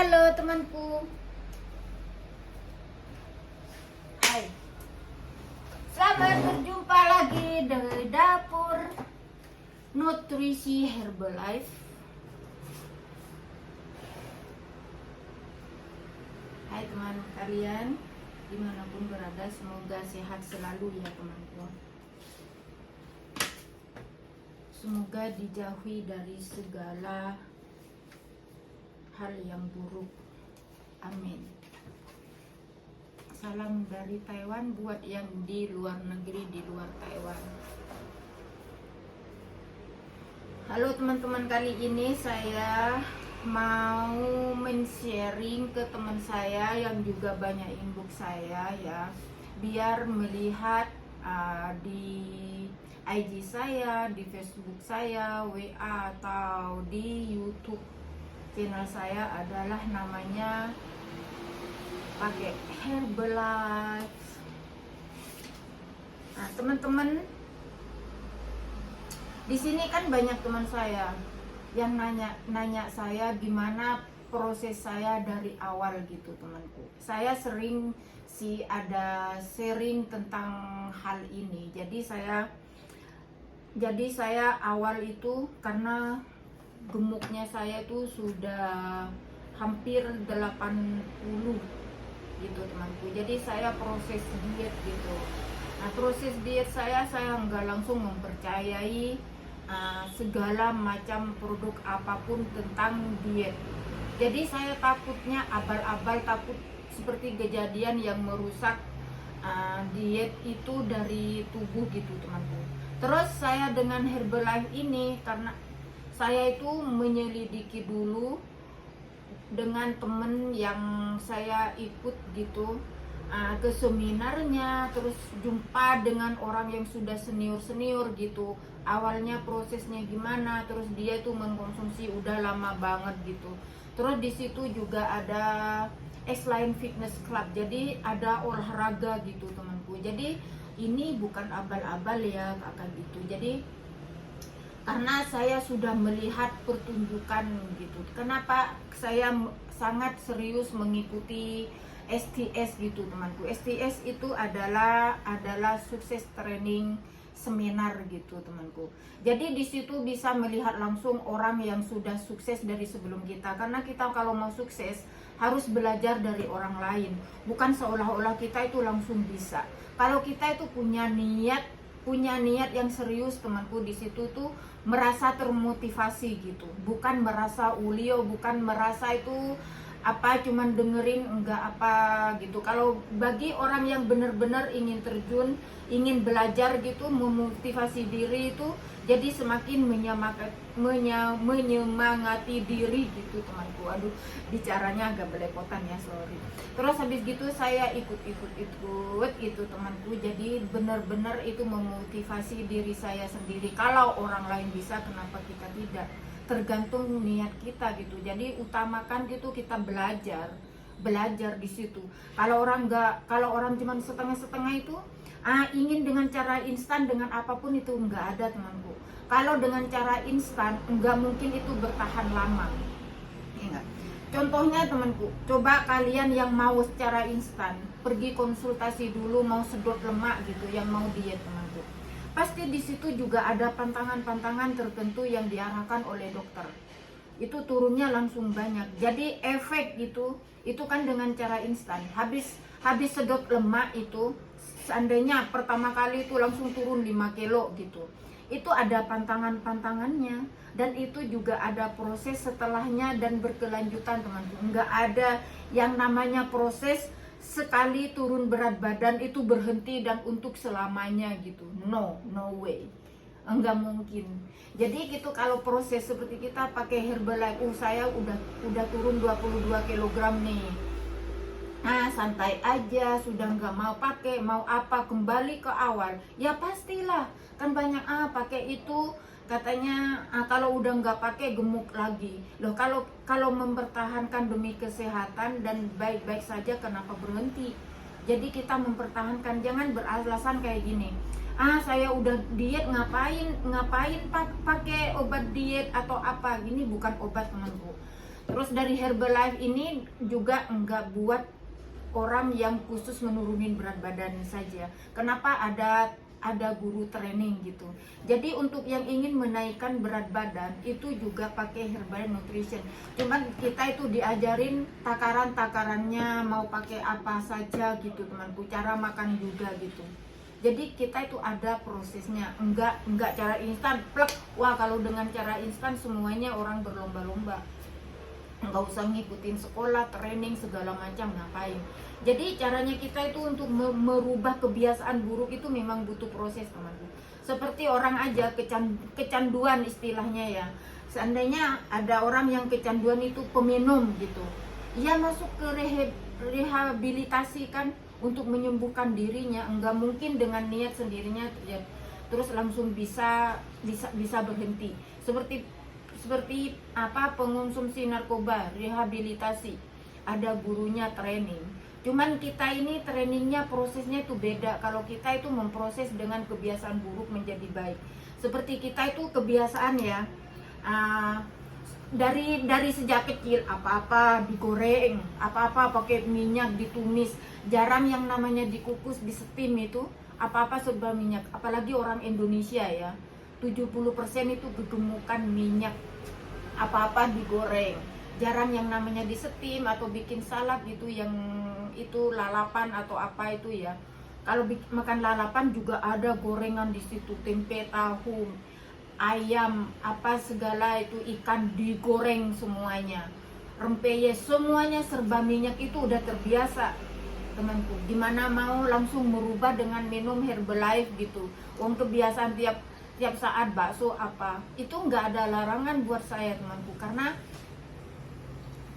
Halo temanku. Hai. Selamat berjumpa lagi di dapur nutrisi Herbalife. Hai teman kalian, dimanapun berada, semoga sehat selalu ya temanku. Semoga dijauhi dari segala hal yang buruk. Amin. Salam dari Taiwan buat yang di luar negeri, di luar Taiwan. Halo teman-teman, kali ini saya mau men-sharing ke teman saya yang juga banyak inbox saya ya, biar melihat di IG saya, di Facebook saya, WA atau di YouTube channel saya adalah namanya pakai Herbalife. Nah teman-teman, di sini kan banyak teman saya yang nanya saya gimana proses saya dari awal gitu temanku. Saya sering sih ada sharing tentang hal ini. Jadi saya awal itu karena gemuknya saya itu sudah hampir 80 gitu temanku. Jadi saya proses diet gitu. Nah proses diet saya nggak langsung mempercayai segala macam produk apapun tentang diet. Jadi saya takutnya abal-abal, takut seperti kejadian yang merusak diet itu dari tubuh gitu temanku. Terus saya dengan Herbalife ini, karena saya itu menyelidiki dulu dengan temen yang saya ikut gitu ke seminarnya, terus jumpa dengan orang yang sudah senior gitu, awalnya prosesnya gimana, terus dia tuh mengkonsumsi udah lama banget gitu. Terus di situ juga ada X-Line Fitness Club, jadi ada olahraga gitu temanku. Jadi ini bukan abal-abal ya kakak gitu. Jadi karena saya sudah melihat pertunjukan gitu, kenapa saya sangat serius mengikuti STS gitu temanku. STS itu adalah sukses training seminar gitu temanku. Jadi di situ bisa melihat langsung orang yang sudah sukses dari sebelum kita. Karena kita kalau mau sukses harus belajar dari orang lain, bukan seolah-olah kita itu langsung bisa. Kalau kita itu punya niat yang serius temanku, di situ tuh merasa termotivasi gitu, bukan merasa ulio, bukan merasa itu cuman dengerin enggak apa gitu. Kalau bagi orang yang benar-benar ingin terjun, ingin belajar gitu, memotivasi diri itu jadi semakin menyemangati diri gitu temanku. Aduh, bicaranya agak belepotan ya, sorry. Terus habis gitu saya ikut gitu temanku. Jadi benar-benar itu memotivasi diri saya sendiri. Kalau orang lain bisa, kenapa kita tidak? Tergantung niat kita gitu. Jadi utamakan gitu kita belajar di situ. Kalau orang cuman setengah-setengah itu ingin dengan cara instan, dengan apapun itu enggak ada temanku. Kalau dengan cara instan enggak mungkin itu bertahan lama. Ingat. Contohnya temanku, coba kalian yang mau secara instan pergi konsultasi dulu, mau sedot lemak gitu, yang mau diet temanku. Pasti di situ juga ada pantangan-pantangan tertentu yang diarahkan oleh dokter. Itu turunnya langsung banyak. Jadi efek gitu, itu kan dengan cara instan. Habis sedot lemak itu, seandainya pertama kali itu langsung turun 5 kilo gitu. Itu ada pantangannya, dan itu juga ada proses setelahnya dan berkelanjutan teman-teman. Enggak ada yang namanya proses sekali turun berat badan itu berhenti dan untuk selamanya gitu. No way, enggak mungkin. Jadi gitu, kalau proses seperti kita pakai Herbalife, saya udah turun 22 kg nih, santai aja, sudah nggak mau pakai, mau apa, kembali ke awal ya pastilah kan banyak pakai itu katanya kalau udah nggak pakai gemuk lagi loh. Kalau mempertahankan demi kesehatan dan baik-baik saja, kenapa berhenti? Jadi kita mempertahankan, jangan beralasan kayak gini, saya udah diet, ngapain pakai obat diet atau apa. Gini bukan obat temanku. Terus dari Herbalife ini juga enggak buat orang yang khusus menurunin berat badan saja. Kenapa ada guru training gitu. Jadi untuk yang ingin menaikkan berat badan itu juga pakai Herbalife Nutrition. Cuman kita itu diajarin takaran-takarannya, mau pakai apa saja gitu temanku, cara makan juga gitu. Jadi kita itu ada prosesnya, enggak cara instan plek. Wah, kalau dengan cara instan semuanya orang berlomba-lomba. Nggak usah ngikutin sekolah, training, segala macam, ngapain. Jadi caranya kita itu untuk merubah kebiasaan buruk itu memang butuh proses temanku. Seperti orang aja kecanduan istilahnya ya. Seandainya ada orang yang kecanduan itu peminum gitu, ia masuk ke rehabilitasi kan untuk menyembuhkan dirinya. Enggak mungkin dengan niat sendirinya ya, terus langsung bisa berhenti. Seperti apa, pengonsumsi narkoba, rehabilitasi, ada gurunya training. Cuman kita ini trainingnya, prosesnya itu beda. Kalau kita itu memproses dengan kebiasaan buruk menjadi baik. Seperti kita itu kebiasaan ya, dari sejak kecil apa-apa digoreng, apa-apa pakai minyak, ditumis, jarang yang namanya dikukus, di steam itu, apa-apa serba minyak. Apalagi orang Indonesia ya, 70% itu kegemukan minyak, apa-apa digoreng, jarang yang namanya di steam atau bikin salad gitu, yang itu lalapan atau apa itu ya. Kalau makan lalapan juga ada gorengan di situ, tempe, tahu, ayam, apa segala itu, ikan digoreng semuanya, rempeyes, semuanya serba minyak. Itu udah terbiasa temanku. Gimana mau langsung merubah dengan minum Herbalife gitu? Kebiasaan tiap saat bakso apa, itu nggak ada larangan buat saya temanku, karena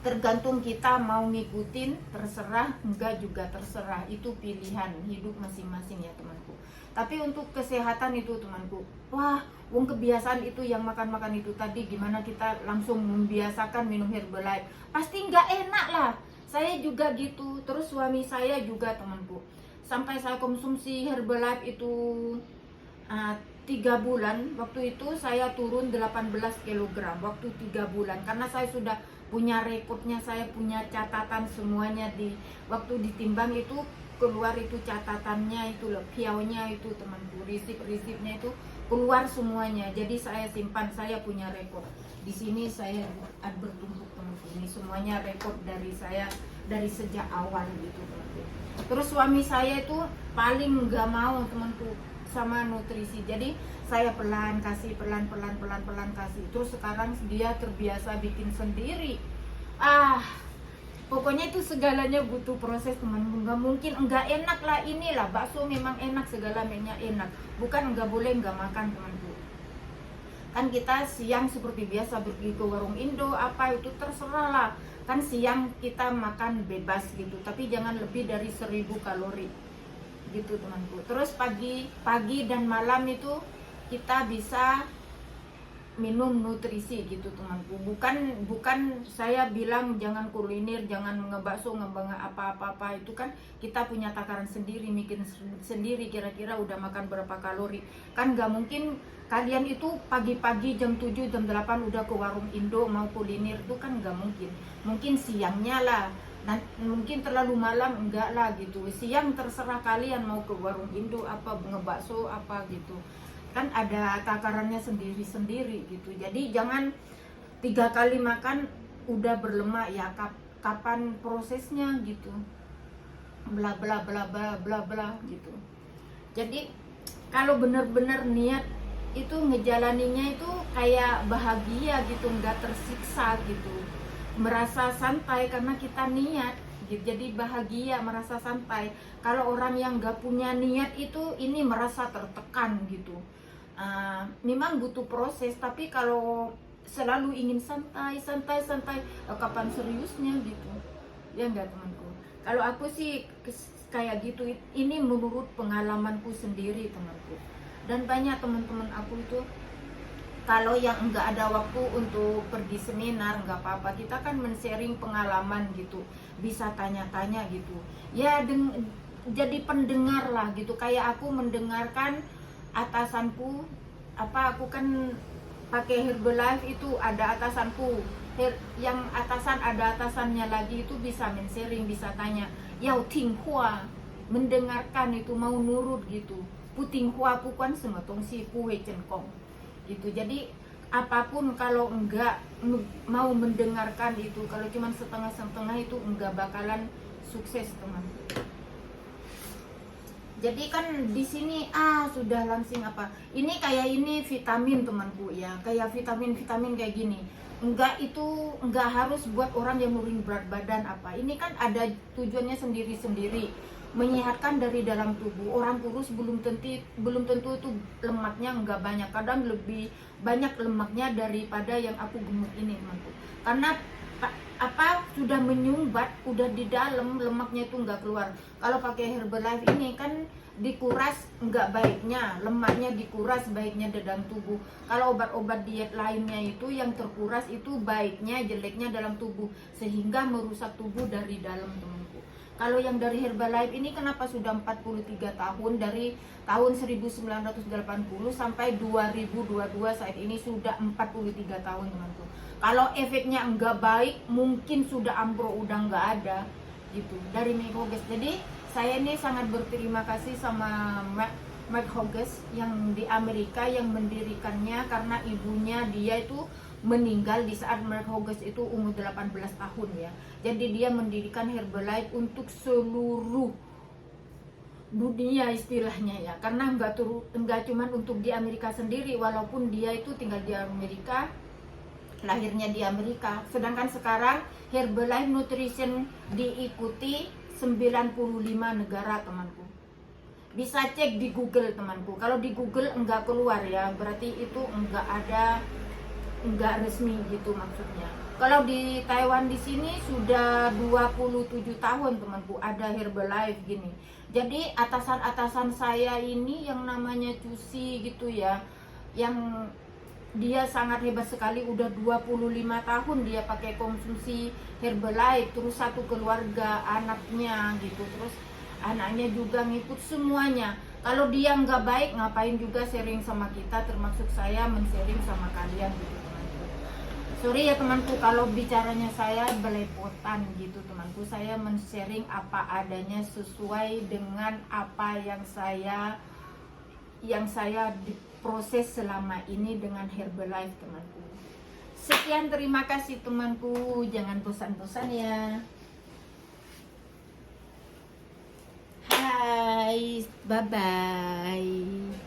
tergantung kita mau ngikutin, terserah, enggak juga terserah, itu pilihan hidup masing-masing ya temanku. Tapi untuk kesehatan itu temanku, wah, kebiasaan itu yang makan-makan itu tadi, gimana kita langsung membiasakan minum Herbalife, pasti nggak enak lah. Saya juga gitu, terus suami saya juga temanku, sampai saya konsumsi Herbalife itu 3 bulan. Waktu itu saya turun 18 kg waktu 3 bulan, karena saya sudah punya rekodnya, saya punya catatan semuanya. Di waktu ditimbang itu keluar itu catatannya itu loh, piaunya itu temanku, risip-risipnya itu keluar semuanya. Jadi saya simpan, saya punya rekod di sini, saya bertumpuk temanku, ini semuanya rekod dari saya dari sejak awal gitu temanku. Terus suami saya itu paling nggak mau temanku sama nutrisi, jadi saya pelan pelan kasih. Terus sekarang dia terbiasa bikin sendiri. Pokoknya itu segalanya butuh proses teman-teman. Nggak mungkin nggak enak lah, inilah bakso memang enak, segalanya enak, bukan nggak boleh nggak makan temanku. Kan kita siang seperti biasa pergi ke warung Indo apa itu terserah lah, kan siang kita makan bebas gitu, tapi jangan lebih dari 1000 kalori gitu temanku. Terus pagi dan malam itu kita bisa minum nutrisi gitu temanku. Bukan saya bilang jangan kuliner, jangan ngebakso, apa-apa, itu kan kita punya takaran sendiri, bikin sendiri kira-kira udah makan berapa kalori. Kan nggak mungkin kalian itu pagi-pagi jam 7 jam 8 udah ke warung Indo mau kuliner, itu kan nggak mungkin. Mungkin siangnya lah, nah, mungkin terlalu malam enggak lah gitu. Siang terserah kalian mau ke warung Indo apa, ngebakso apa gitu, kan ada takarannya sendiri-sendiri gitu. Jadi jangan 3 kali makan udah berlemak ya, kapan prosesnya gitu, bla bla bla bla bla bla gitu. Jadi kalau bener-bener niat itu ngejalaninya itu kayak bahagia gitu, nggak tersiksa gitu, merasa santai karena kita niat gitu. Jadi bahagia, merasa santai. Kalau orang yang nggak punya niat itu ini merasa tertekan gitu. Memang butuh proses, tapi kalau selalu ingin santai, kapan seriusnya gitu ya, enggak temanku. Kalau aku sih kayak gitu, ini menurut pengalamanku sendiri temanku. Dan banyak teman-teman aku itu kalau yang enggak ada waktu untuk pergi seminar, enggak apa-apa, kita kan men-sharing pengalaman gitu, bisa tanya-tanya gitu ya, jadi pendengar lah gitu. Kayak aku mendengarkan atasanku, aku kan pakai Herbalife itu, ada atasanku yang atasan ada atasannya lagi itu bisa men-sharing, bisa tanya, yau ting hua, mendengarkan itu mau nurut gitu. Puting hua pukuan semetong si puhe cenkong gitu. Jadi apapun kalau enggak mau mendengarkan itu, kalau cuman setengah-setengah itu enggak bakalan sukses teman. Jadi kan di sini sudah langsing apa? Ini kayak ini vitamin temanku ya, kayak vitamin kayak gini. Enggak harus buat orang yang menurun berat badan apa. Ini kan ada tujuannya sendiri-sendiri. Menyehatkan dari dalam tubuh. Orang kurus belum tentu itu lemaknya enggak banyak. Kadang lebih banyak lemaknya daripada yang aku gemuk ini temanku. Karena sudah menyumbat, udah di dalam, lemaknya itu nggak keluar. Kalau pakai Herbalife ini kan dikuras, nggak baiknya lemaknya dikuras, baiknya dalam tubuh. Kalau obat-obat diet lainnya itu yang terkuras itu baiknya, jeleknya dalam tubuh, sehingga merusak tubuh dari dalam temanku. Kalau yang dari Herbalife ini kenapa sudah 43 tahun, dari tahun 1980 sampai 2022 saat ini sudah 43 tahun temanku. Kalau efeknya enggak baik, mungkin sudah ambruk, udah enggak ada gitu dari Mike Hughes. Jadi saya ini sangat berterima kasih sama Mike Hughes yang di Amerika yang mendirikannya, karena ibunya dia itu meninggal di saat Mike Hughes itu umur 18 tahun ya. Jadi dia mendirikan Herbalife untuk seluruh dunia istilahnya ya, karena enggak cuma untuk di Amerika sendiri, walaupun dia itu tinggal di Amerika, lahirnya di Amerika. Sedangkan sekarang Herbalife Nutrition diikuti 95 negara temanku. Bisa cek di Google temanku. Kalau di Google enggak keluar ya, berarti itu enggak resmi gitu maksudnya. Kalau di Taiwan di sini sudah 27 tahun temanku ada Herbalife gini. Jadi atasan-atasan saya ini yang namanya Cusi gitu ya, yang dia sangat hebat sekali, udah 25 tahun dia pakai konsumsi Herbalife, terus satu keluarga anaknya gitu, terus anaknya juga ngikut semuanya. Kalau dia nggak baik, ngapain juga sharing sama kita, termasuk saya men-sharing sama kalian gitu temanku. Sorry ya temanku kalau bicaranya saya belepotan gitu temanku, saya men-sharing apa adanya sesuai dengan apa yang saya proses selama ini dengan Herbalife temanku. Sekian, terima kasih temanku, jangan bosan-bosan ya. Hai, bye bye.